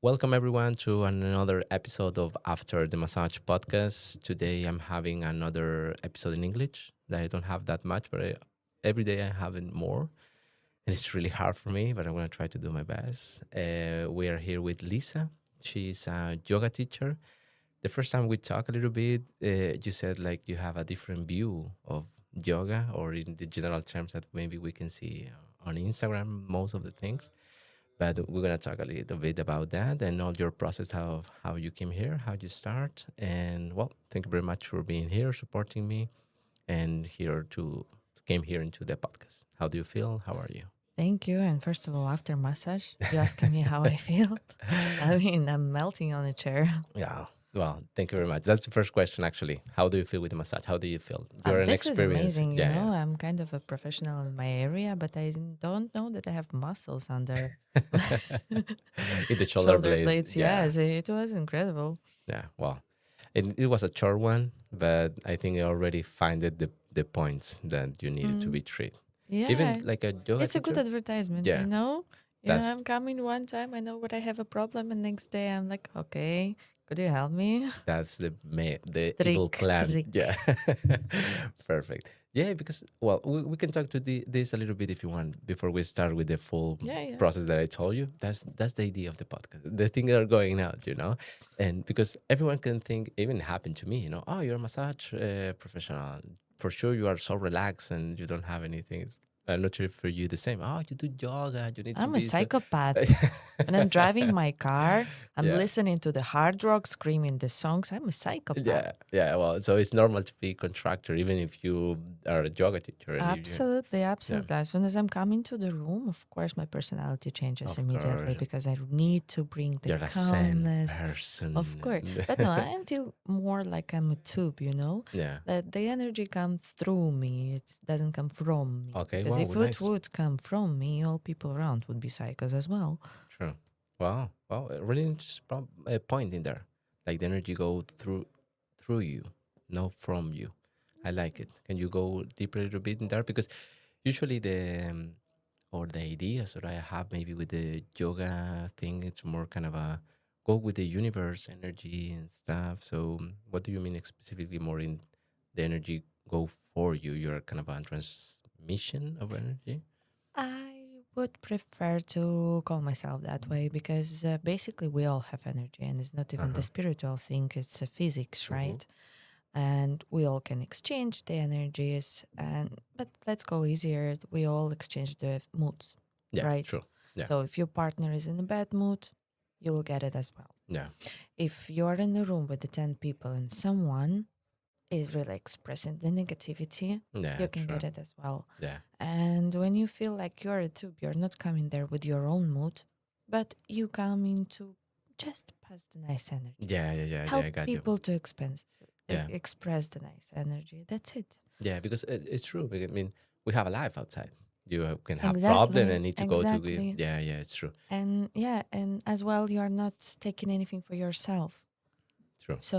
Welcome everyone to another episode of After the Massage podcast. Today I'm having another episode in English that I don't have that much, but every day I have it more. And it's really hard for me, but I'm going to try to do my best. We are here with Lisa. She's a yoga teacher. The first time we talked a little bit, you said like you have a different view of yoga, or in the general terms that maybe we can see on Instagram, most of the things. But we're gonna talk a little bit about that and all your process of how you came here, how you start, and well, thank you very much for being here, supporting me, and here to came here into the podcast. How do you feel? How are you? Thank you. And first of all, after massage, you asking me how I feel. I mean, I'm melting on the chair. Yeah. Well, thank you very much. That's the first question, actually. How do you feel with the massage? How do you feel? You're an This is experience. amazing. Yeah, yeah. I'm kind of a professional in my area, but I don't know that I have muscles under In the shoulder blades. Yeah. Yes, it was incredible. Yeah. Well, it was a short one, but I think I already find it the points that you needed to be treated. Yeah, Even like a yoga it's a good teacher. advertisement, Yeah. you know? That's- Yeah, I'm coming one time, I know what I have a problem, and next day I'm like, okay, could you help me? That's the evil plan. Trick. Yeah. Perfect. Yeah, because well, we can talk to this a little bit if you want before we start with the full Yeah. process that I told you. That's the idea of the podcast. The things that are going out, and because everyone can think, even happened to me, oh, you're a massage professional. For sure, you are so relaxed and you don't have anything. I'm not sure if for you the same. Oh, you do yoga. You need to I'm be a psychopath. When I'm driving my car, I'm Yeah. listening to the hard rock, screaming the songs. I'm a psychopath. Yeah. Well, so it's normal to be contractor, even if you are a yoga teacher. And Absolutely. As soon as I'm coming to the room, of course, my personality changes Of immediately course. because I need to bring the You're a zen calmness. person. Of course. But no, I feel more like I'm a tube, Yeah. That the energy comes through me. It doesn't come from me. Okay, Because wow, if nice. it would come from me, all people around would be psychos as well. True. Wow. Wow. A really interesting point in there. Like the energy go through you, not from you. I like it. Can you go deeper a little bit in there? Because usually or the ideas that I have maybe with the yoga thing, it's more kind of a go with the universe energy and stuff. So what do you mean specifically more in the energy go for you? You're kind of a transmission of energy? I would prefer to call myself that way because basically we all have energy and it's not even the spiritual thing, it's physics, right? And we all can exchange the energies, but let's go easier. We all exchange the moods, Yeah, right? true. Yeah. So if your partner is in a bad mood, you will get it as well. Yeah. If you're in a room with the 10 people and someone is really expressing the negativity, Yeah, you can true. get it as well. Yeah. And when you feel like you're a tube, you're not coming there with your own mood, but you come in to just pass the nice energy. Yeah. Help I got people to Yeah. express the nice energy. That's it. you. Yeah, because it's true. I mean, we have a life outside. You can have Exactly, problem and need to go to. exactly. Yeah, it's true. And and as well, you are not taking anything for yourself. True. So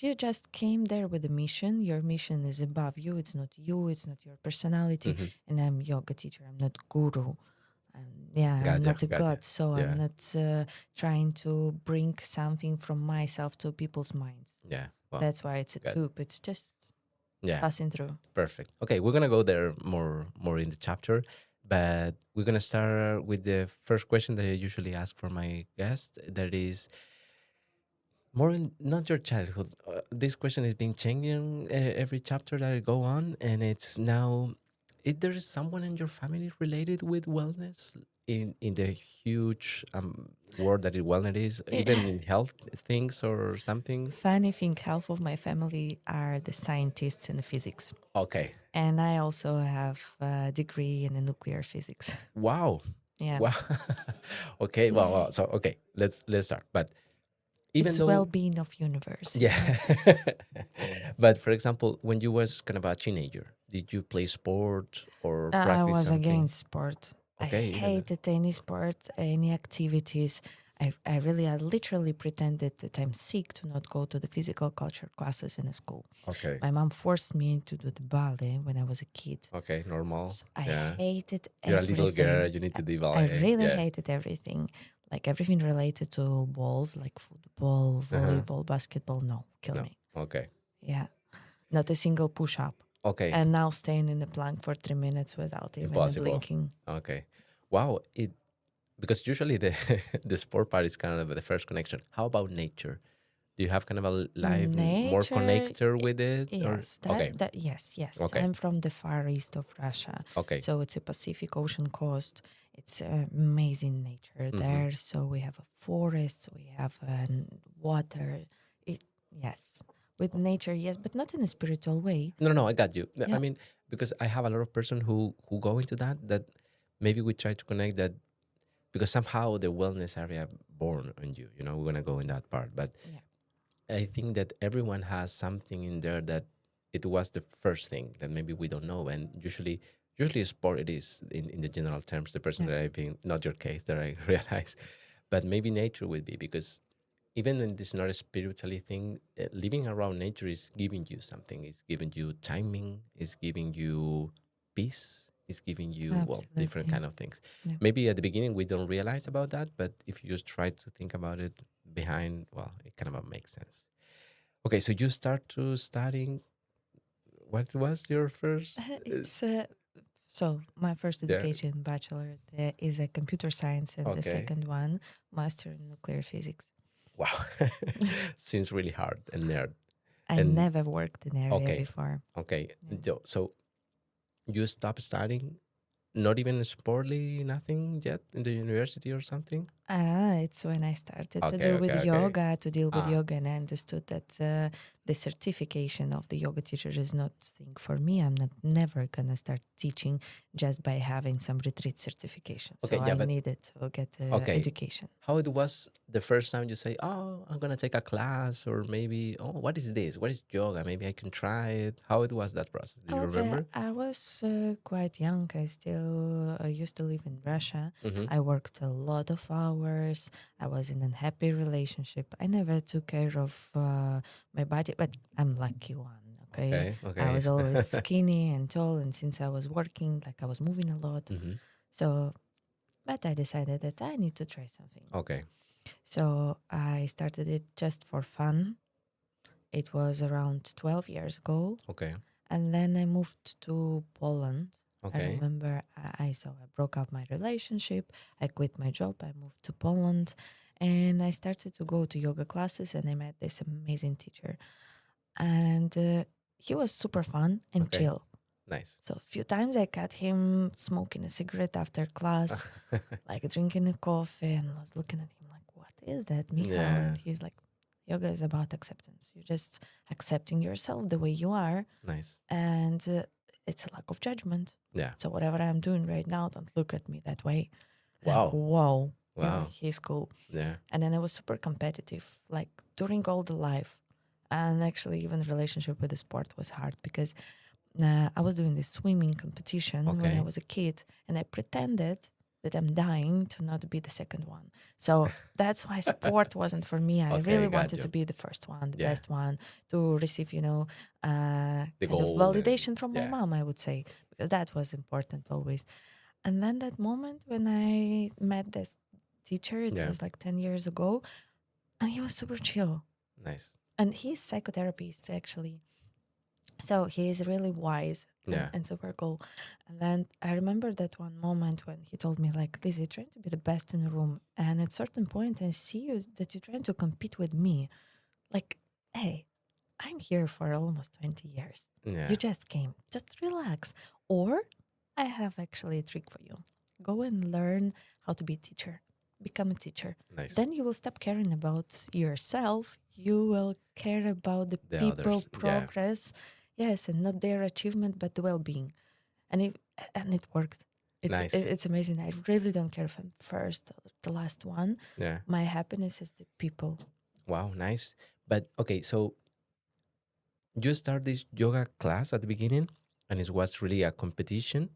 you just came there with a mission. Your mission is above you. It's not you. It's not your personality. Mhm. And I'm yoga teacher. I'm not guru. And I'm Gotcha, not a gotcha. god. So Yeah. I'm not trying to bring something from myself to people's minds. Yeah. Well, That's why it's a got it. tube. It's just yeah. passing through. Perfect. Okay, we're gonna go there more in the chapter, but we're gonna start with the first question that I usually ask for my guests. That is more in not your childhood. This question is being changing every chapter that I go on, and it's now. If there is someone in your family related with wellness in the huge world that wellness is, even in health things or something. Funny thing, half of my family are the scientists in the physics. Okay. And I also have a degree in the nuclear physics. Wow. Yeah. Wow. Okay. Well. So okay, let's start. But even It's though well-being of universe. yeah. But for example, when you was kind of a teenager, did you play sport or I practice was something? against sport. Okay, I even hated any sport, any activities. I literally pretended that I'm sick to not go to the physical culture classes in a school. Okay. My mom forced me to do the ballet when I was a kid. Okay. Normal. I Yeah. hated You're a everything. little girl. You need to do I ballet. really Yeah. hated everything. Like everything related to balls, like football, volleyball, basketball, no, kill No. me. Okay. Yeah. Not a single push up. Okay. And now staying in the plank for 3 minutes without even Impossible. blinking. Okay. Wow. Because usually the the sport part is kind of the first connection. How about nature? Do you have kind of a live more Nature, connector with it? yes, Okay. yes. Okay. I'm from the far east of Russia. Okay. So it's a Pacific Ocean coast. It's amazing nature there. So we have a forest, we have water. Yes, with nature, yes, but not in a spiritual way. No, I got you. I Yeah. mean, because I have a lot of person who go into that maybe we try to connect that because somehow the wellness area born on you. You know, we're gonna go in that part, but Yeah. I think that everyone has something in there that it was the first thing that maybe we don't know, and usually sport it is in the general terms the person that I've been, not your case that I realize, but maybe nature would be because even in this not a spiritually thing, living around nature is giving you something. It's giving you timing. It's giving you peace. It's giving you different Absolutely. kind of things. Yeah. Maybe at the beginning we don't realize about that, but if you just try to think about it behind, well, it kind of makes sense. Okay, so you start to studying. What was your first? It's so my first education bachelor is a computer science, and the second one master in nuclear physics. Wow, seems really hard and nerd. I never worked in area before. Okay, so you stopped studying, not even sportly, nothing yet in the university or something. It's when I started to do with yoga, to deal with yoga, and I understood that the certification of the yoga teacher is not thing for me. I'm never gonna start teaching just by having some retreat certification. So I needed to get education. How it was the first time you say, "Oh, I'm gonna take a class," or maybe, "Oh, what is this? What is yoga? Maybe I can try it." How it was that process? Do you remember? I was quite young. I still used to live in Russia. I worked a lot of hours. I was in a happy relationship. I never took care of my body, but I'm lucky one. Okay. I was always skinny and tall, and since I was working, like I was moving a lot. So, but I decided that I need to try something. Okay. So I started it just for fun. It was around 12 years ago. Okay. And then I moved to Poland. Okay. I remember I broke up my relationship. I quit my job. I moved to Poland, and I started to go to yoga classes. And I met this amazing teacher, and he was super fun and chill. Nice. So a few times I caught him smoking a cigarette after class, like drinking a coffee, and I was looking at him like, "What is that, Michal?" Yeah. And he's like, "Yoga is about acceptance. You're just accepting yourself the way you are." Nice. And it's a lack of judgment. Yeah. So whatever I'm doing right now, don't look at me that way. Wow. Like, wow. Wow. You know, he's cool. Yeah. And then I was super competitive, like during all the life. And actually even the relationship with the sport was hard because I was doing this swimming competition when I was a kid, and I pretended that I'm dying to not be the second one. So that's why sport wasn't for me. I really wanted to be the first one, the best one, to receive, kind of validation from my mom, I would say, because that was important always. And then that moment when I met this teacher, it was like 10 years ago, and he was super chill. Nice. And he's psychotherapist, actually. So he is really wise and super cool. And then I remember that one moment when he told me, like, "Liz, you're trying to be the best in the room. And at a certain point, I see you that you're trying to compete with me. Like, hey, I'm here for almost 20 years. Yeah. You just came. Just relax. Or I have actually a trick for you. Go and learn how to be a teacher. Become a teacher. Nice. Then you will stop caring about yourself. You will care about the people, others. progress." Yes, and not their achievement, but the well-being. And it worked. It's amazing. I really don't care if I'm first or the last one. Yeah. My happiness is the people. Wow, nice. But okay, so you start this yoga class at the beginning, and it was really a competition.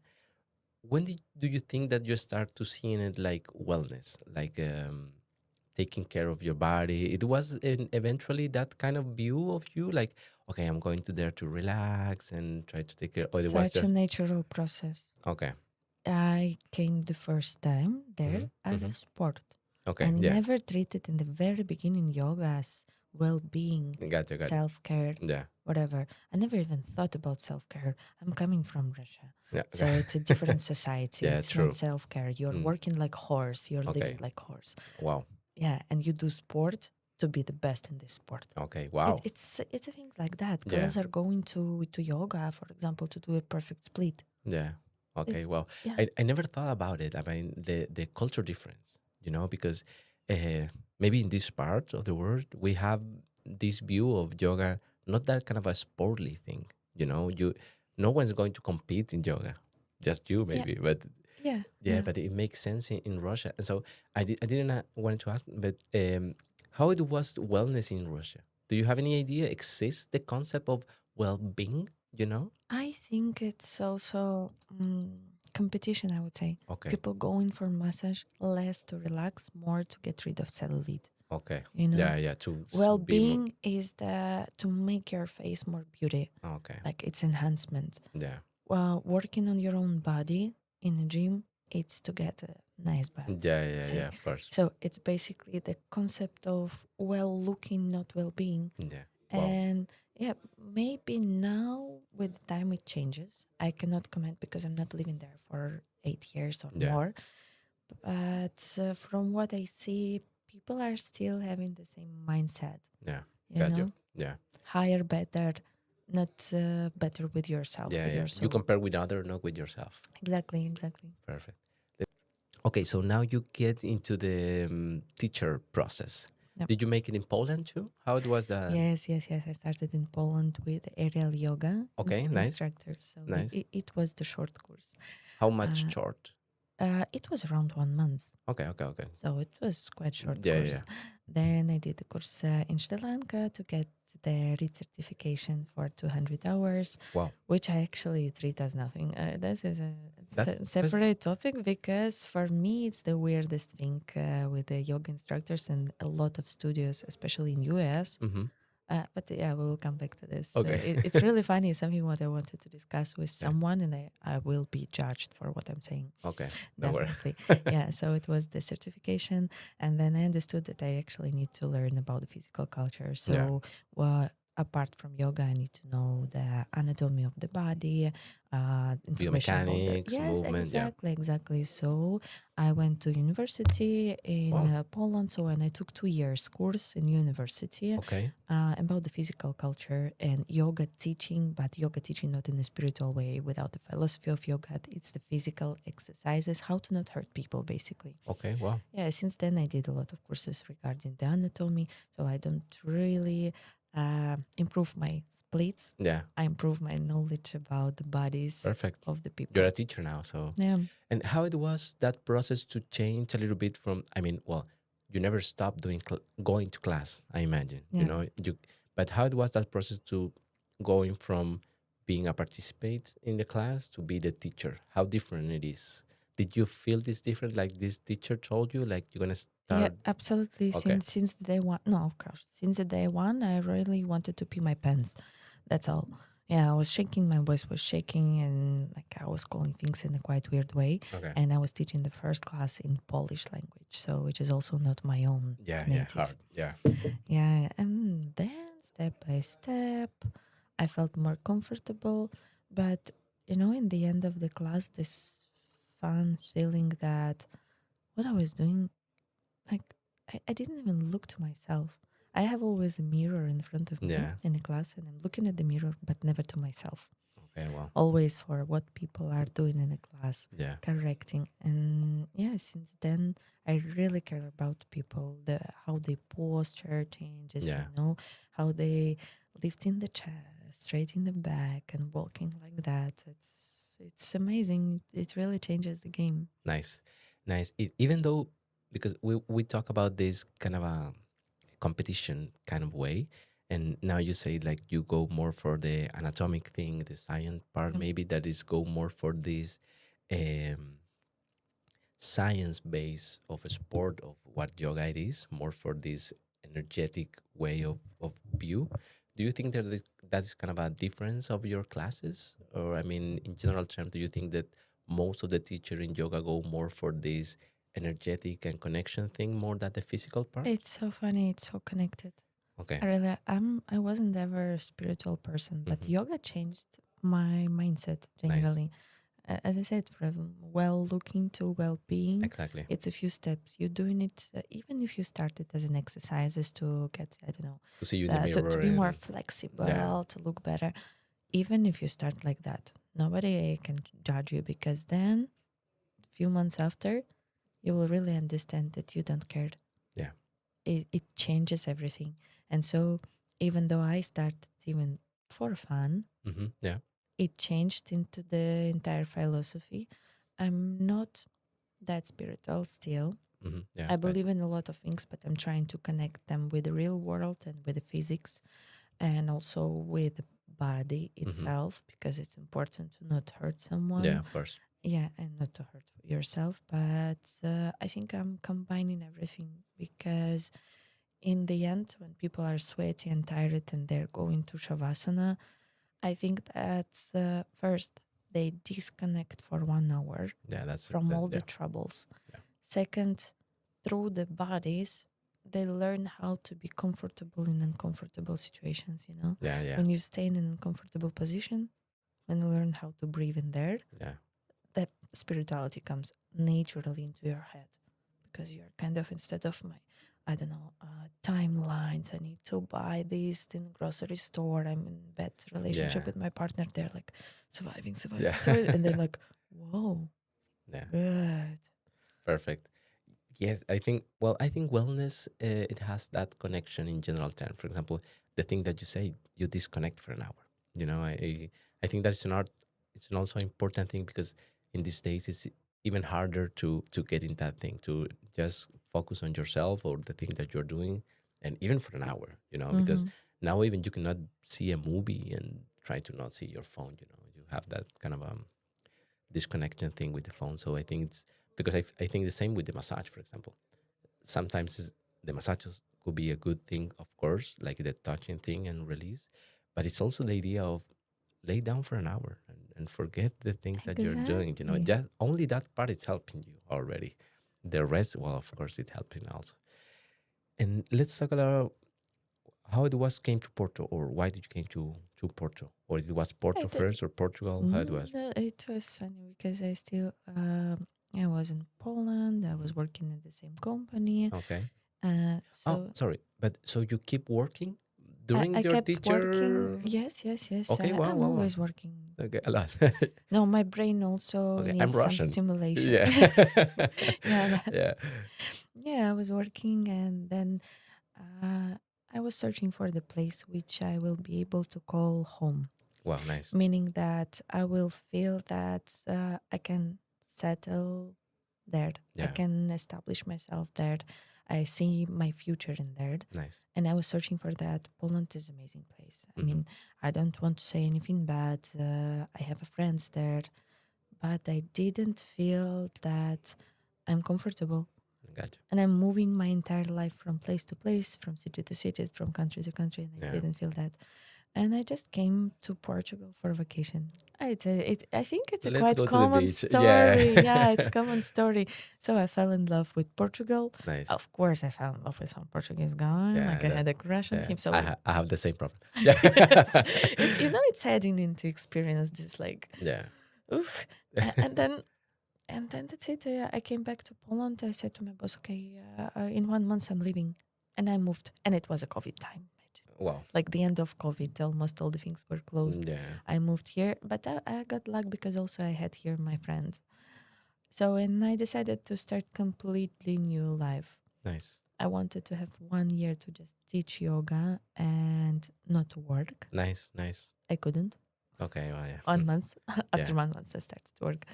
When do you think that you start to seeing it like wellness, like taking care of your body? It was eventually that kind of view of you, like, okay, I'm going to there to relax and try to take care. Or it was Such just a natural process. okay. I came the first time there as a sport. Okay. I Yeah. never treated in the very beginning yoga as well-being, Got you. Got you. self-care, Yeah. whatever. I never even thought about self-care. I'm coming from Russia. Yeah. So Okay. it's a different society. Yeah. It's not True. self-care. You're Mm. working like horse. You're living Okay. like horse. Wow. Yeah, and you do sport to be the best in this sport. Okay. Wow. It's things like that. Yeah. Girls are going to yoga, for example, to do a perfect split. Yeah. Okay. It's, Well, yeah, I never thought about it. I mean, the culture difference, because maybe in this part of the world, we have this view of yoga, not that kind of a sportly thing. No one's going to compete in yoga, just you yeah, maybe. But yeah, yeah, but it makes sense in Russia. And so I didn't want to ask, but how it was wellness in Russia? Do you have any idea? Exists the concept of well-being? I think it's also competition, I would say. Okay. People going for massage less to relax, more to get rid of cellulite. Okay. You know? Yeah. To Well-being is to make your face more beauty. Okay. Like it's enhancement. Yeah. Working on your own body in a gym, it's to get a nice body. Yeah. Of course. So it's basically the concept of well-looking, not well-being. Yeah. Wow. And yeah, maybe now with time it changes. I cannot comment because I'm not living there for 8 years or Yeah. more. But from what I see, people are still having the same mindset. Yeah. You Got know, you. Yeah. higher, better, not better with yourself. Yeah. With Yeah. your You soul. compare with other, not with yourself. Exactly. Perfect. Okay, so now you get into the teacher process. Yep. Did you make it in Poland too? How it was that? Yes. I started in Poland with aerial yoga Okay, nice. instructor. So Nice. it was the short course. How much short? It was around 1 month. Okay. So it was quite short Yeah, course. Then I did the course in Sri Lanka to get the REIT certification for 200 hours, Wow. which I actually treat as nothing. This is a That's- separate topic because for me it's the weirdest thing with the yoga instructors and a lot of studios, especially in US. Mm-hmm. But yeah, we will come back to this. Okay. It's really funny. It's something what I wanted to discuss with someone, and I will be judged for what I'm saying. Okay. Don't worry. Definitely. Yeah, so it was the certification, and then I understood that I actually need to learn about the physical culture. So apart from yoga, I need to know the anatomy of the body, information about Biomechanics, movement. exactly. So I went to university in Poland. So and I took 2 years course in university Okay. about the physical culture and yoga teaching, but yoga teaching not in a spiritual way, without the philosophy of yoga. It's the physical exercises, how to not hurt people, basically. Okay. Wow. Yeah, since then I did a lot of courses regarding the anatomy, so I don't really improve my splits. Yeah. I improve my knowledge about the bodies Perfect. of the people. You're a teacher now, so. Yeah. And how it was that process to change a little bit from? I mean, well, you never stopped going to class, I imagine. Yeah. But how it was that process to going from being a participant in the class to be the teacher? How different it is? Did you feel this different? Like this teacher told you, like you're gonna start? Yeah, absolutely. Okay. Since day one, no, of course. Since the day one, I really wanted to pee my pants. That's all. Yeah, I was shaking. My voice was shaking, and like I was calling things in a quite weird way. Okay. And I was teaching the first class in Polish language, so which is also not my own native. Hard. Yeah. Yeah, and then step by step, I felt more comfortable. But in the end of the class, this fun feeling that what I was doing, like I didn't even look to myself. I have always a mirror in front of me in a class, and I'm looking at the mirror, but never to myself. Okay, well. Always for what people are doing in the class, correcting. And yeah, since then, I really care about people, how they posture changes, how they lift in the chest, straight in the back, and walking like that. It's amazing. It really changes the game. Nice. Even though, because we talk about this kind of a competition kind of way, and now you say like you go more for the anatomic thing, the science part, maybe that is go more for this science base of a sport of what yoga it is, more for this energetic way of view. Do you think that's kind of a difference of your classes? Or I mean, in general terms, do you think that most of the teacher in yoga go more for this energetic and connection thing more than the physical part? It's so funny. It's so connected. Okay. I wasn't ever a spiritual person, but yoga changed my mindset Nice. generally. As I said, from well-looking to well-being, Exactly. it's a few steps. You're doing it, even if you start it as an exercises to get, I don't know, To see you in the to mirror. be more and- flexible, to look better. Even if you start like that, nobody can judge you, because then, a few months after, you will really understand that you don't care. Yeah. It changes everything. And so, even though I started even for fun, Yeah. it changed into the entire philosophy. I'm not that spiritual still. Yeah. I believe in a lot of things, but I'm trying to connect them with the real world and with the physics, and also with the body itself, because it's important to not hurt someone. Yeah, of course. Yeah, and not to hurt yourself. But I think I'm combining everything, because in the end, when people are sweaty and tired and they're going to Shavasana, I think that first, they disconnect for 1 hour Yeah, that's from all yeah. the troubles. Yeah. Second, through the bodies, they learn how to be comfortable in uncomfortable situations, you know? Yeah, yeah. When you stay in an uncomfortable position, when you learn how to breathe in there, Yeah. that spirituality comes naturally into your head, because you're kind of, instead of my, I don't know, timelines, I need to buy this in the grocery store, I'm in bad relationship Yeah. with my partner, they're like surviving, Yeah. and they're like, whoa, Yeah. good. Perfect. Yes, I think wellness, it has that connection in general term. For example, the thing that you say, you disconnect for an hour. You know, I think that's an art. It's an also important thing, because in these days it's even harder to get in that thing, to just focus on yourself or the thing that you're doing, and even for an hour. You know, because now even you cannot see a movie and try to not see your phone. You know, you have that kind of disconnection thing with the phone. So I think it's because I think the same with the massage, for example. Sometimes the massages could be a good thing, of course, like the touching thing and release, but it's also the idea of lay down for an hour and forget the things that you're doing. You know, Exactly. just only that part is helping you already. The rest, well, of course, it's helping also. And let's talk about how it was came to Porto, or why did you came to Porto, or it was Porto first or Portugal? How it was? No, it was funny because I still, I was in Poland. I was working at the same company. Okay. So sorry, but so you keep working I during your kept teacher? working. Yes. Okay, wow, I'm wow, wow. always working. Okay, a lot. No, my brain also Okay, I'm needs some Russian. stimulation. Yeah. Yeah, Yeah. yeah. I was working, and then I was searching for the place which I will be able to call home. Wow, nice. Meaning that I will feel that I can settle there. I Yeah. can establish myself there. I see my future in there. Nice. And I was searching for that. Poland is an amazing place. I mean, I don't want to say anything bad. I have friends there, but I didn't feel that I'm comfortable. Gotcha. And I'm moving my entire life from place to place, from city to city, from country to country, and I Yeah. didn't feel that. And I just came to Portugal for vacation. I think it's a Let's quite go to the common beach. story. Yeah. Yeah, it's a common story. So I fell in love with Portugal. Nice. Of course, I fell in love with some Portuguese guy. Yeah, Like I had a crush on Yeah. him. So I have the same problem. Yeah. yes, it's heading into experience. Just like Yeah. oof. And then that's it. I came back to Poland. I said to my boss, okay, in 1 month I'm leaving, and I moved. And it was a COVID time. Wow. Like the end of COVID, almost all the things were closed. Yeah. I moved here, but I got luck because also I had here my friends. So and I decided to start completely new life. Nice. I wanted to have 1 year to just teach yoga and not to work. Nice. I couldn't. Okay. Well, yeah. 1 month. After Yeah. 1 month, I started to work.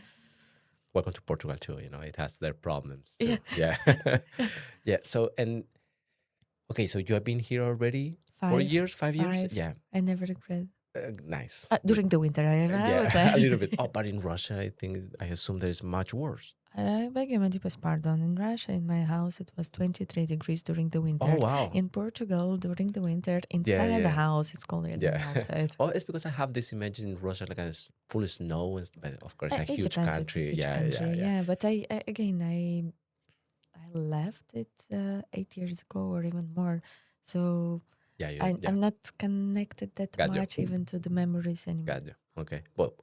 Welcome to Portugal too. You know, it has their problems too. Yeah. Yeah. Yeah. So okay, so you have been here already 4 years, 5 years? 5. Yeah. I never regret. Nice. During the winter, I would say. Yeah, a little bit. Oh, but in Russia, I assume there is much worse. I beg your deepest pardon. In Russia, in my house, it was 23 degrees during the winter. Oh, wow. In Portugal, during the winter, inside the yeah. house, it's colder than outside. Oh, it's because I have this image in Russia, like a full snow, but of course, a It huge depends, it's a country. huge Yeah, country. yeah. But I I left it 8 years ago or even more. So Yeah, I'm not connected that Got you. much even to the memories anymore. Got you. Okay. Well,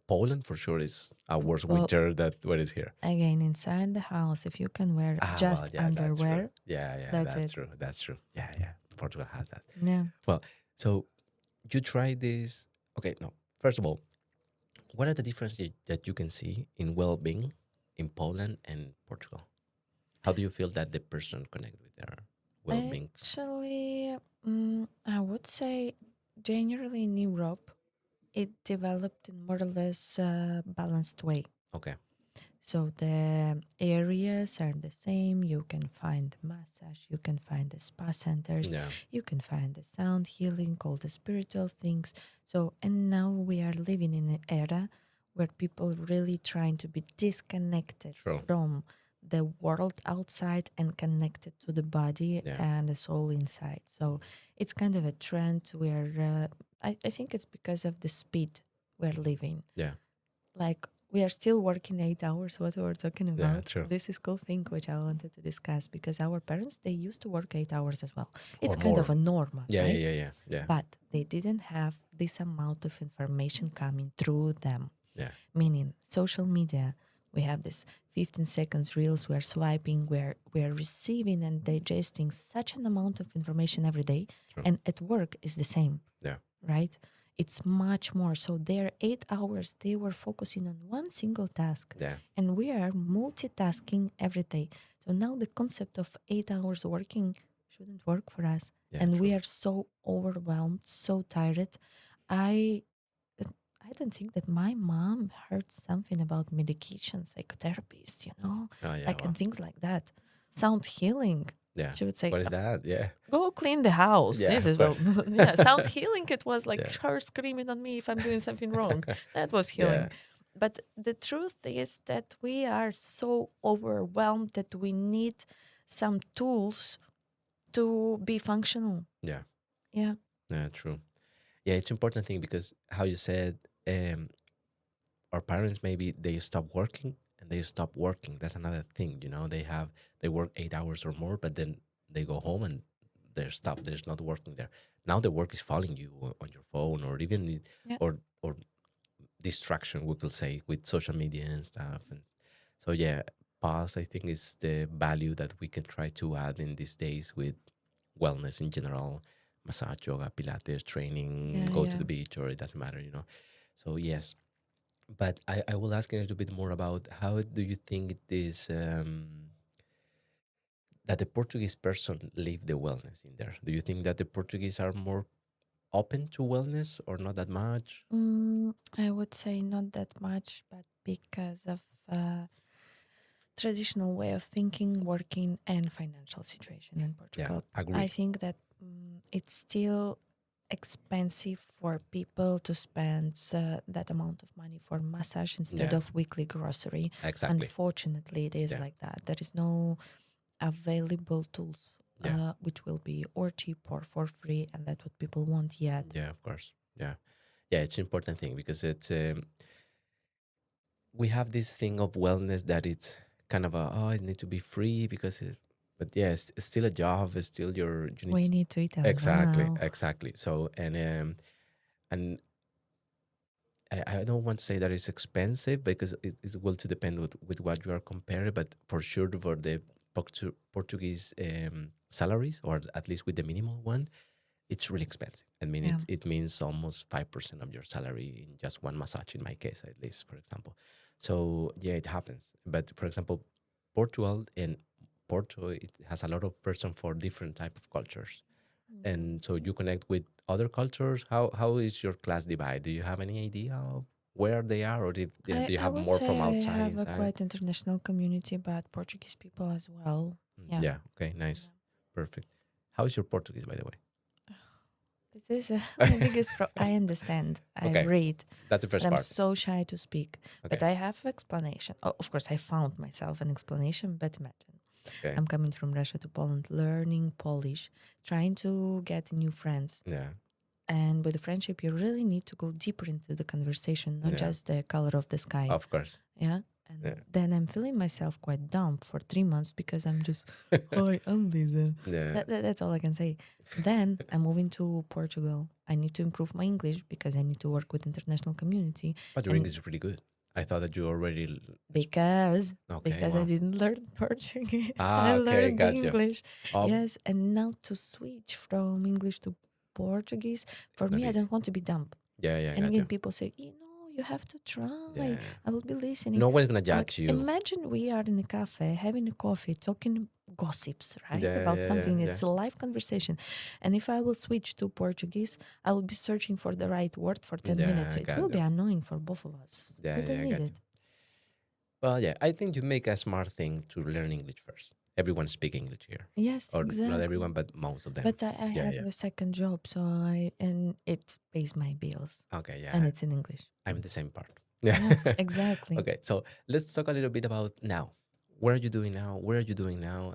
Poland for sure is a worse Well, winter than what is here. Again, inside the house, if you can wear just Yeah, that's true. underwear, Yeah, that's it. true. That's true. Yeah. Portugal has that. Yeah. Well, so you try this. Okay, no. First of all, what are the differences that you can see in well-being in Poland and Portugal? How do you feel that the person connect with their well-being? Actually, I would say generally in Europe, it developed in more or less a balanced way. Okay. So the areas are the same. You can find the massage, you can find the spa centers, Yeah. you can find the sound healing, all the spiritual things. So, and now we are living in an era where people really trying to be disconnected True. from the world outside and connected to the body Yeah. and the soul inside. So it's kind of a trend where I think it's because of the speed we're living. Yeah. Like we are still working 8 hours, what we were talking about. Yeah, true. This is cool thing which I wanted to discuss because our parents, they used to work 8 hours as well. It's Or kind more. of a normal, Yeah, right? yeah. But they didn't have this amount of information coming through them. Yeah. Meaning social media, we have this 15 seconds reels, we're swiping, we're receiving and digesting such an amount of information every day. True. And at work is the same. Yeah. Right? It's much more. So their 8 hours, they were focusing on one single task. Yeah. And we are multitasking every day. So now the concept of 8 hours working shouldn't work for us. Yeah, and we true. are so overwhelmed, so tired. I don't think that my mom heard something about medication, psychotherapists, Oh, yeah. like and things like that. Sound healing. Yeah. She would say, What is that? Yeah. go clean the house. Yeah, This of is well, course. yeah. Sound healing. It was like Yeah. her screaming on me if I'm doing something wrong. That was healing. But the truth is that we are so overwhelmed that we need some tools to be functional. Yeah. Yeah. Yeah, true. Yeah, it's important thing because how you said, our parents maybe they stop working and they stop working. That's another thing, they work 8 hours or more, but then they go home and their stuff there's not working there. Now the work is following you on your phone or even Yeah. or distraction, we could say, with social media and stuff. And so yeah, pause I think is the value that we can try to add in these days with wellness in general, massage, yoga, pilates, training, go to the beach, or it doesn't matter. So yes, but I will ask you a little bit more about how do you think it is that the Portuguese person live the wellness in there? Do you think that the Portuguese are more open to wellness or not that much? I would say not that much, but because of traditional way of thinking, working, and financial situation in Portugal. Agree. I think that it's still expensive for people to spend that amount of money for massage instead of weekly grocery. Exactly. Unfortunately, it is like that. There is no available tools which will be or cheap or for free, and that's what people want yet. Yeah, of course. Yeah, it's an important thing because it's we have this thing of wellness that it's kind of it needs to be free because but yes, it's still a job. It's still we need to eat as exactly, well. exactly. So and I don't want to say that it's expensive because it's well to depend with what you are comparing, but for sure for the Portuguese salaries, or at least with the minimum one, it's really expensive. I mean, it means almost 5% of your salary in just one massage, in my case, at least, for example. So yeah, it happens. But for example, Portugal and Porto, it has a lot of person for different type of cultures. And so you connect with other cultures. How is your class divide? Do you have any idea of where they are, or do you have more from outside? I have inside? a quite international community, but Portuguese people as well. Yeah. Okay. Nice. Perfect. How is your Portuguese, by the way? This is my biggest I understand. I read. That's the first but part. I'm so shy to speak. But I have explanation. Oh, of course, I found myself an explanation, but imagine. I'm coming from Russia to Poland, learning Polish, trying to get new friends. Yeah. And with the friendship, you really need to go deeper into the conversation, not just the color of the sky. Of course. Yeah. And Yeah. then I'm feeling myself quite dumb for 3 months because I'm just, hi, I'm Liza. Yeah. That's all I can say. Then I'm moving to Portugal. I need to improve my English because I need to work with international community. But your And English is really good. I thought that you already. because Okay. I Wow. didn't learn Portuguese. Ah, I okay, learned gotcha. English. Um, Yes, and now to switch from English to Portuguese, for not me, I easy. don't want to be dumb. Yeah, yeah, And again, gotcha. people say, you have to try. Yeah. I will be listening. No one's gonna Like, judge you. imagine we are in a cafe having a coffee, talking gossips, right? Yeah, About yeah, something. yeah, It's a live conversation. And if I will switch to Portuguese, I will be searching for the right word for 10 Yeah, minutes. It will be gotcha. annoying for both of us. Yeah, We don't yeah, need gotcha. it. Well, yeah, I think you make a smart thing to learn English first. Everyone speak English here, Yes, or not exactly. everyone, but most of them. But I Yeah, have yeah. a second job, and it pays my bills, Okay, yeah, and it's in English. I'm the same part. Yeah, exactly. Okay, so let's talk a little bit about now. What are you doing now? Where are you doing now?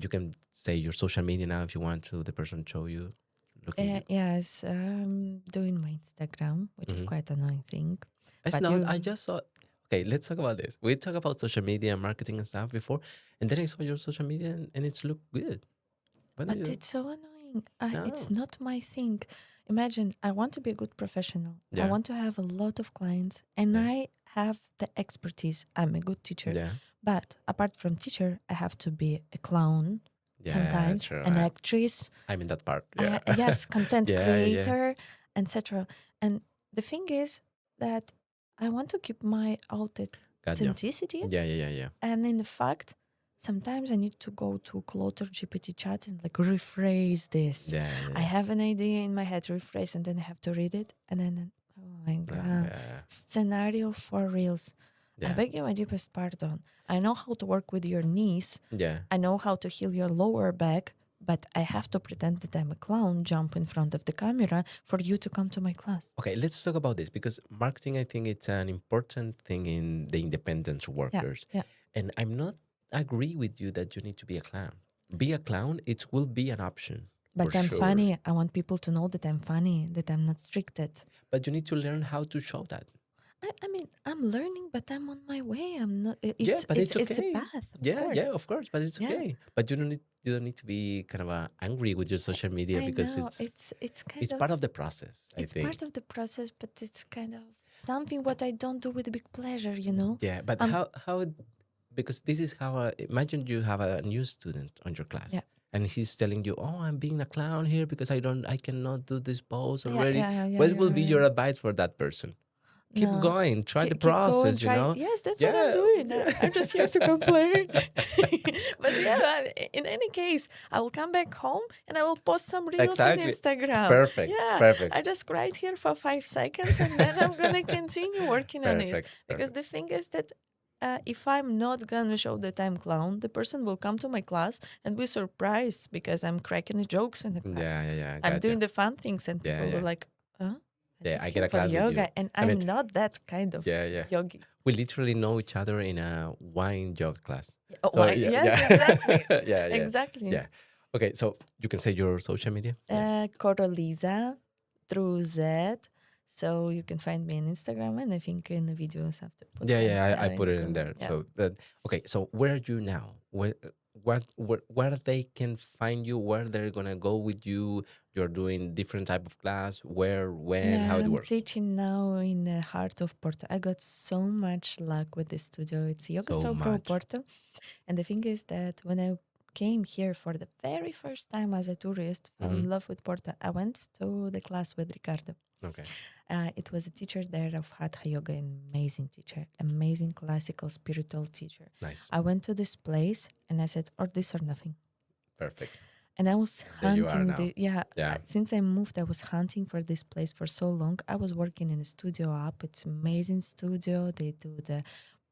You can say your social media now if you want to. The person show you. Looking. Yes, doing my Instagram, which is Mhm. quite annoying thing. It's But not. you, I just saw. Okay, let's talk about this. We talked about social media and marketing and stuff before, and then I saw your social media and it's look good. What do but you? it's so annoying. It's No. not my thing. Imagine, I want to be a good professional. I Yeah. want to have a lot of clients, and Yeah. I have the expertise. I'm a good teacher. Yeah. But apart from teacher, I have to be a clown Yeah. sometimes, True. an actress, I'm in that part. Yeah. yes, content Yeah, yeah. creator, etc. And the thing is that I want to keep my Gotcha. authenticity, Yeah. Yeah. Yeah. Yeah. and in the fact, sometimes I need to go to Clotter GPT chat and like rephrase this. Yeah. I Yeah. have an idea in my head, rephrase, and then I have to read it, and then oh my god, Yeah. scenario for reals. I Yeah. beg you my deepest pardon. I know how to work with your knees. Yeah. I know how to heal your lower back, but I have to pretend that I'm a clown, jump in front of the camera for you to come to my class. Okay, let's talk about this because marketing, I think it's an important thing in the independent Yeah, workers. yeah. And I'm not agree with you that you need to be a clown. Be a clown, it will be an option. But for I'm sure. funny. I want people to know that I'm funny, that I'm not stricted. But you need to learn how to show that. I mean, I'm learning, but I'm on my way. I'm not. Yeah, but it's It's a okay. path. Yeah, yeah, of course, but it's Yeah. okay. But you don't need to be kind of angry with your social media I because know it's kind of part of the process. I it's think. part of the process, but it's kind of something what I don't do with big pleasure. You know. Yeah, but how because this is how imagine you have a new student on your class. Yeah. And he's telling you, "Oh, I'm being a clown here because I cannot do this pose Yeah, already." yeah, What will be right. your advice for that person? Keep No. going, try the Keep going, process. try. You know. Yes, that's what I'm doing. I'm just here to complain. But yeah, in any case, I will come back home and I will post some reels Exactly. on Instagram. Perfect. Yeah, Perfect. I just cried here for 5 seconds and then I'm gonna continue working on it. Perfect. Because the thing is that if I'm not gonna show that I'm clown, the person will come to my class and be surprised because I'm cracking jokes in the class. Yeah. I'm Gotcha. doing the fun things and Yeah, people yeah. will like, huh? Yeah, just I get came a for class with you. yoga, and I I'm mean, not that kind of Yeah. yogi. We literally know each other in a wine yoga class. Oh, So, why? yeah, Yes, yeah. exactly. Yeah. Exactly. Yeah. Okay, so you can say your social media. Koroleva through Z. So you can find me on Instagram, and I think in the videos after podcast. I put the it in comment. there. Yeah. So okay, so where are you now? Where they can find you? Where they're gonna go with you? You're doing different type of class. Where, when, Yeah, how it I'm works? teaching now in the heart of Porto. I got so much luck with this studio. It's Yoga So Sobro much. Porto. And the thing is that when I came here for the very first time as a tourist, fell in love with Porto, I went to the class with Ricardo. Okay. It was a teacher there of Hatha Yoga, an amazing teacher, amazing classical spiritual teacher. Nice. I went to this place and I said, or this or nothing. Perfect. And I was There you are hunting. now. Yeah. Since I moved, I was hunting for this place for so long. I was working in a studio up. It's amazing studio. They do the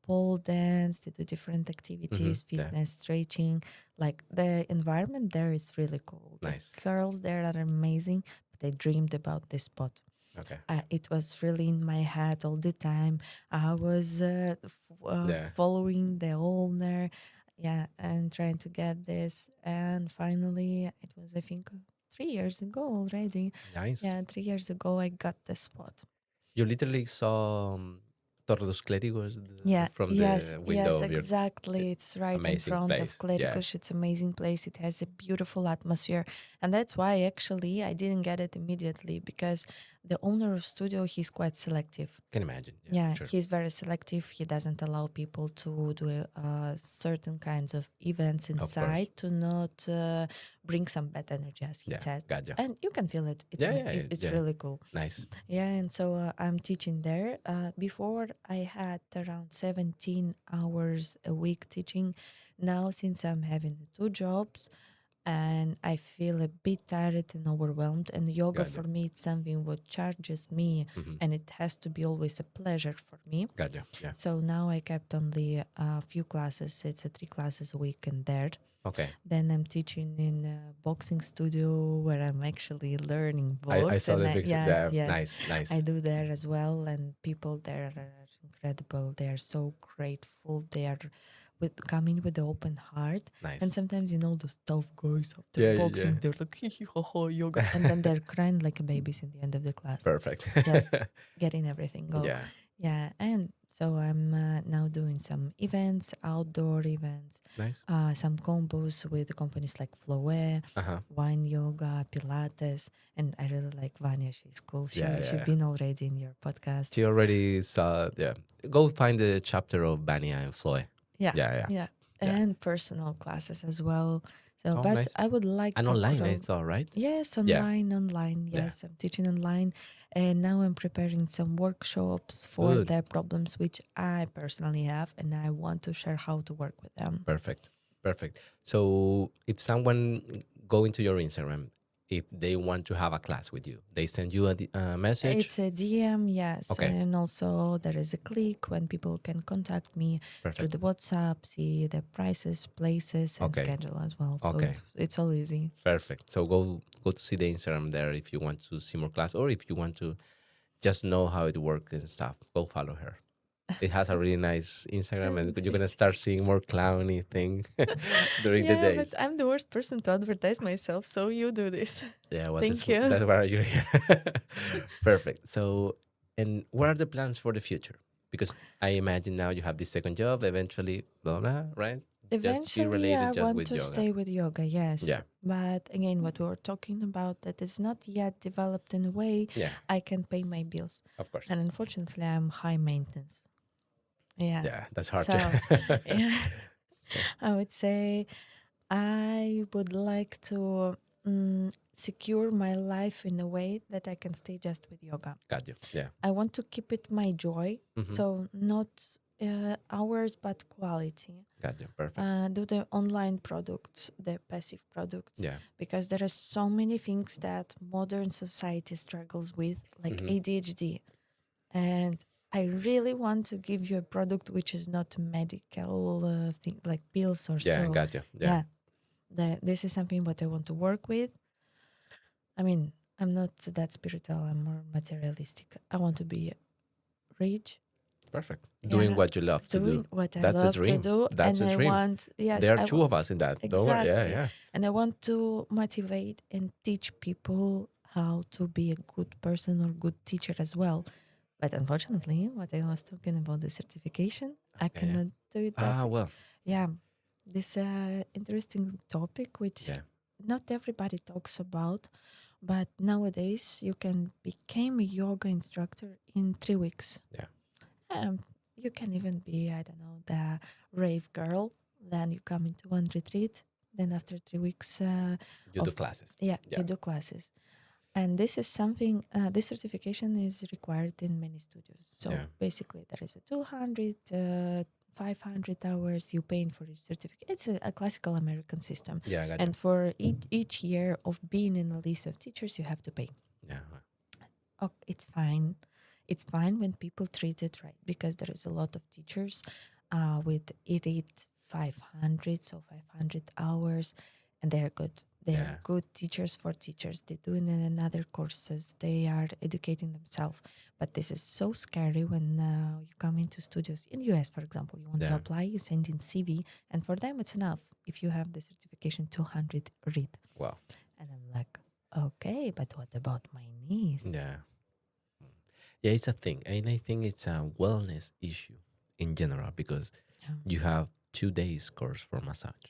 pole dance. They do different activities, Yeah. fitness, stretching. Like the environment there is really cool. Nice. The girls there are amazing. But I dreamed about this spot. Okay. It was really in my head all the time. I was following the owner, and trying to get this. And finally, it was, I think, 3 years ago already. Nice. Yeah, 3 years ago, I got the spot. You literally saw Torre dos Clérigos Yeah, from yes, the window yes, of your exactly. It's right in amazing front of place. Yeah. Clérigos. It's an amazing place. It has a beautiful atmosphere. And that's why actually I didn't get it immediately, because the owner of studio, he's quite selective. Can imagine. Yeah, Sure. he's very selective. He doesn't allow people to do certain kinds of events inside to not bring some bad energy, as he says. Gotcha. And you can feel it. It's really cool. Nice. Yeah, and so I'm teaching there. Before I had around 17 hours a week teaching. Now, since I'm having 2 jobs and I feel a bit tired and overwhelmed, and yoga for me, it's something what charges me, and it has to be always a pleasure for me. Gotcha. Yeah. So now I kept only a few classes. It's 3 classes a week in there. Okay. Then I'm teaching in a boxing studio where I'm actually learning box. I saw the picture. Yes. Nice. I do there as well, and people there are incredible. They are so grateful. They are coming with the open heart. Nice. And sometimes, those tough guys after boxing, they're like, yoga. And then they're crying like babies in the end of the class. Perfect. Just getting everything going. Yeah. Yeah, and so I'm now doing some events, outdoor events. Nice. Some combos with companies like Floe, Wine Yoga, Pilates, and I really like Vanya. She's cool. She's been already in your podcast. She already saw. Yeah. Go find the chapter of Bania and Floy. Yeah. And personal classes as well. So, but nice. I would like and to online, I thought, right? Yes, online. Yes, I'm teaching online. And now I'm preparing some workshops for the problems which I personally have, and I want to share how to work with them. Perfect. So if someone go into your Instagram, if they want to have a class with you, they send you a message? It's a DM, yes. Okay. And also there is a click when people can contact me through the WhatsApp, see the prices, places, and schedule as well. So it's all easy. Perfect. So go to see the Instagram there if you want to see more class, or if you want to just know how it works and stuff, go follow her. It has a really nice Instagram, and you're going to start seeing more clowny thing during the days. Yeah, but I'm the worst person to advertise myself, so you do this. Yeah, well, Thank you. That's why you're here. Perfect. So, and what are the plans for the future? Because I imagine now you have this second job, eventually, blah, blah, right? Eventually, I want to stay with yoga, yes. Yeah. But again, what we were talking about, that it's not yet developed in a way I can pay my bills. Of course. And unfortunately, I'm high maintenance. Yeah, that's hard. So, I would say I would like to secure my life in a way that I can stay just with yoga. Got you. Yeah. I want to keep it my joy, so not hours but quality. Got you. Perfect. Do the online products, the passive products. Yeah. Because there are so many things that modern society struggles with, like ADHD, and I really want to give you a product which is not a medical thing, like pills or so. Yeah, got you. Yeah. This is something what I want to work with. I mean, I'm not that spiritual. I'm more materialistic. I want to be rich. Perfect. Doing what you love to do. Doing what I love to do. That's a dream. There are two of us in that. Exactly. Yeah. And I want to motivate and teach people how to be a good person or good teacher as well. But unfortunately, what I was talking about, the certification, I cannot do it. Yeah. This interesting topic, which not everybody talks about, but nowadays you can become a yoga instructor in 3 weeks. Yeah. You can even be, I don't know, the rave girl. Then you come into one retreat. Then after 3 weeks, you do classes. Yeah, you do classes. And this is something, this certification is required in many studios. So basically there is a 200, 500 hours you paying for each certificate. It's a classical American system. Yeah, I got and for each year of being in a list of teachers, you have to pay. Yeah. Oh, it's fine. It's fine when people treat it right, because there is a lot of teachers with elite 500, so 500 hours, and they're good. They are good teachers for teachers. They do in other courses. They are educating themselves. But this is so scary when you come into studios. In the US, for example, you want to apply, you send in CV, and for them it's enough. If you have the certification, 200 read. Wow. And I'm like, okay, but what about my niece? Yeah. Yeah, it's a thing, and I think it's a wellness issue in general because Yeah. you have 2 days course for massage,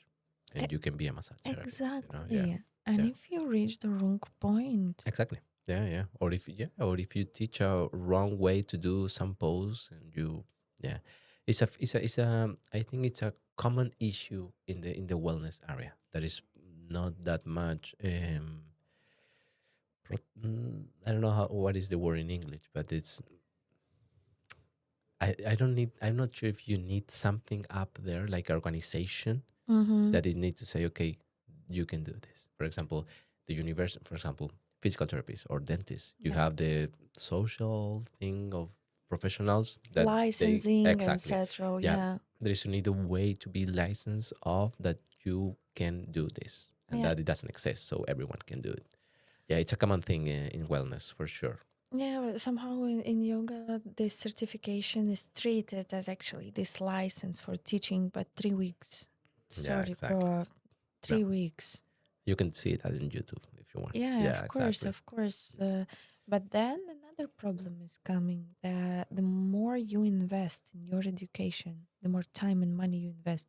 E- and you can be a massage therapist. Exactly. Yeah, And yeah, if you reach the wrong point, exactly. Yeah, yeah. Or if you teach a wrong way to do some pose, and you, yeah, it's a. I think it's a common issue in the wellness area. That is not that much. I don't know what is the word in English, but it's I don't need I'm not sure if you need something up there like organization mm-hmm. that it needs to say, okay, you can do this. For example, the university, for example, physical therapists or dentists, you Yeah. have the social thing of professionals that they Licensing, exactly, etc. yeah, Yeah. there is need a way to be licensed of that you can do this and Yeah. that it doesn't exist, so everyone can do it. Yeah, it's a common thing in wellness for sure. Yeah, but somehow in yoga, this certification is treated as actually this license for teaching, but 3 weeks. Yeah, Sorry, exactly. bro, Yeah. 3 weeks. You can see that in YouTube if you want. Yeah, Yeah, of course, exactly. of course. But then another problem is coming that the more you invest in your education, the more time and money you invest,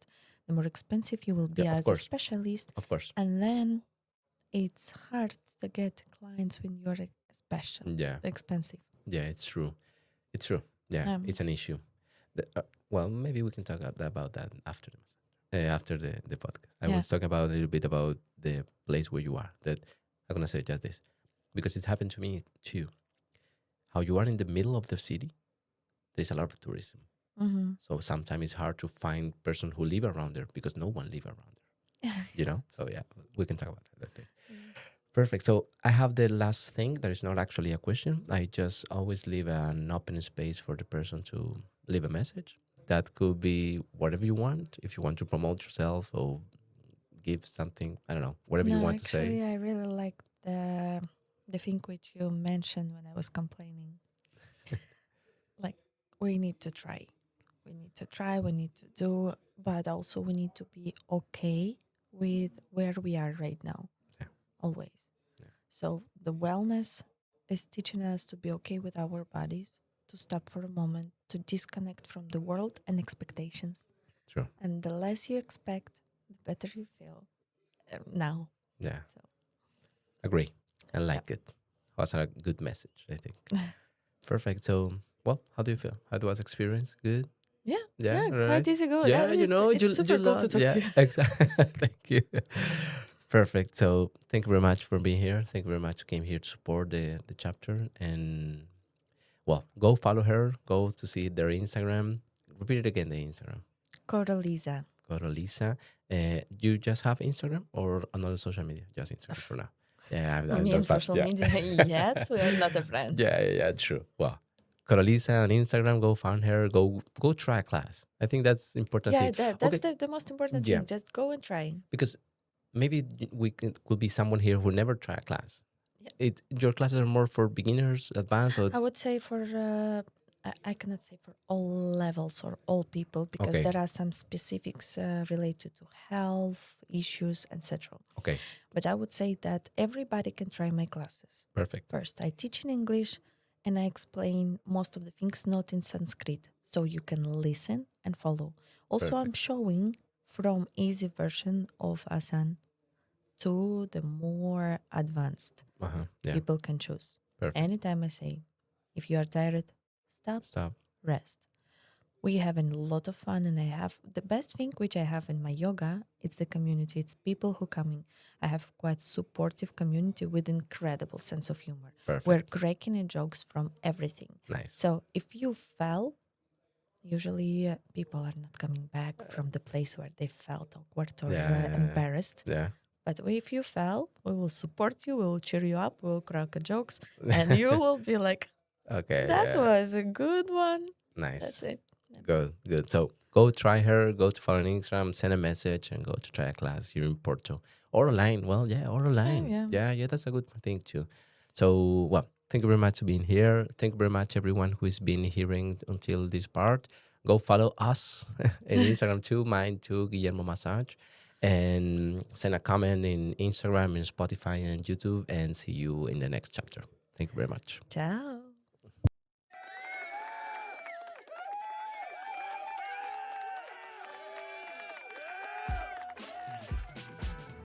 the more expensive you will be Yeah, of as a course. specialist. Of course. And then it's hard to get clients when you're special, Yeah. expensive. Yeah, it's true. It's true. Yeah, it's an issue. Well, maybe we can talk about that after after the podcast. I Yeah. was talking about a little bit about the place where you are. That I'm gonna say just this because it happened to me too. How you are in the middle of the city, there's a lot of tourism. Mm-hmm. So sometimes it's hard to find person who live around there because no one live around there. You know. So yeah, we can talk about that. Okay. Perfect. So I have the last thing that is not actually a question. I just always leave an open space for the person to leave a message. That could be whatever you want. If you want to promote yourself or give something, I don't know, whatever you No, want to say. actually, I really like the thing which you mentioned when I was complaining. Like, we need to try. We need to try, we need to do, but also we need to be okay with where we are right now. Yeah. Always. Yeah. So the wellness is teaching us to be okay with our bodies, to stop for a moment, to disconnect from the world and expectations. True. And the less you expect, the better you feel now. Yeah. So Agree. I like it. Was a good message, I think. Perfect. So, well, how do you feel? How was experience? Good? yeah, Yeah, quite right. easy go. Yeah, That you is- know, it's super cool to talk yeah, to you. exactly. Thank you. Perfect. So thank you very much for being here. Thank you very much. Came here to support the chapter, and well, go follow her. Go to see their Instagram. Repeat it again. The Instagram. Koroleva. Go to Lisa. You just have Instagram or another social media? Just Instagram for now. Yeah, I'm Me not and fan. social Yeah. media yet. We are not a friend. Yeah, true. Well, Carolisa on Instagram, go find her, go try a class. I think that's important Yeah, thing. that's Okay, the most important yeah, thing. Just go and try. because maybe could be someone here who never try a class. Yeah. Your classes are more for beginners, advanced, or I would say for I cannot say for all levels or all people because Okay. there are some specifics related to health issues, etc. okay, But I would say that everybody can try my classes. perfect, First, I teach in English and I explain most of the things not in Sanskrit, so you can listen and follow. Also, I'm Perfect. showing from easy version of Asan to the more advanced. Yeah, People can choose. perfect. Anytime I say, if you are tired, stop, Stop. rest. We having a lot of fun, and I have the best thing which I have in my yoga. It's the community. It's people who come in. I have quite supportive community with incredible sense of humor. Perfect. We're cracking in jokes from everything. Nice. So if you fell, usually people are not coming back from the place where they felt awkward or embarrassed. Yeah. But if you fell, we will support you. We will cheer you up. We will crack jokes, and you will be like, Okay. "That yeah. was a good one." Nice. That's it. Good. So go try her, go to follow on Instagram, send a message, and go to try a class here in Porto. Or online. Well, yeah, or online. Yeah. That's a good thing too. So, well, thank you very much for being here. Thank you very much, everyone who has been hearing until this part. Go follow us in Instagram too, mine too, Guillermo Massage. And send a comment in Instagram, in Spotify, and YouTube. And see you in the next chapter. Thank you very much. Ciao.